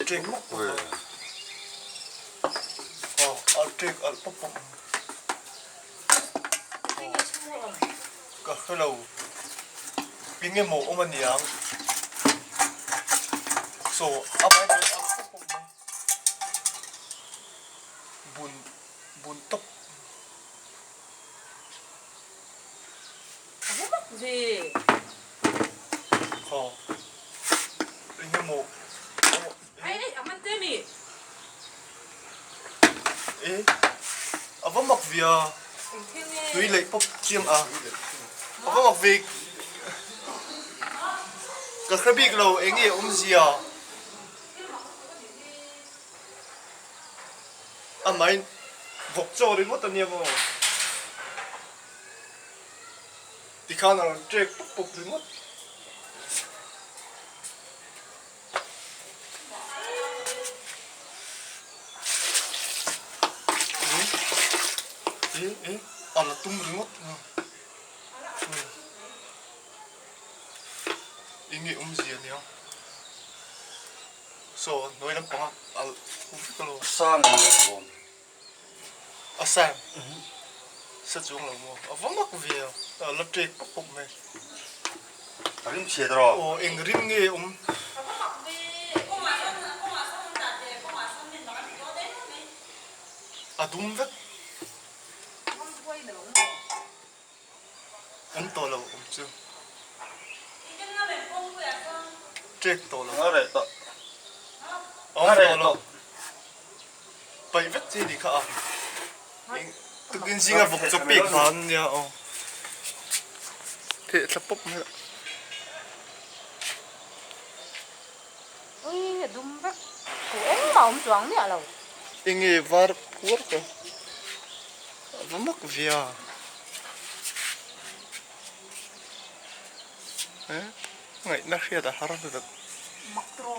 Trek mất rồi. Trek ở bốc bốc. Cả hrilh. Binge mo ông anh nhang. So, apa itu bốc bốc này. Bun top. Apa mak gì? Binge mo. Ai aman temi. Apa mak via. Tuy lấy bốc chiêm à. Apa mak việc. Cả khơi bị lâu anh ấy gì à. Mày Vawk Chaw đi mất tao nhiều không? Thì khả năng trek bốc đi mất. Là tung đi mất. Anh ấy gì à nhỉ? So, nói lắm quá. Không biết đâu. Sang rồi. Sang. Sẽ chung là mua. Vẫn mắc về. Là trek bốc này. Rim chia rồi. Anh rim nghe đúng vậy. To là chưa. Trek to là. Ở đây to. To là. Bảy vết gì đi cả. Tự nhiên gì là Vawk Chaw big fan nha. Thế là bốc nữa. Ui, đúng vậy. Cũng mà ông choáng nhỉ đâu. Anh ấy var cuốc rồi. Vẫn mắc vía. Ngày nay khi đã harap được. Makro.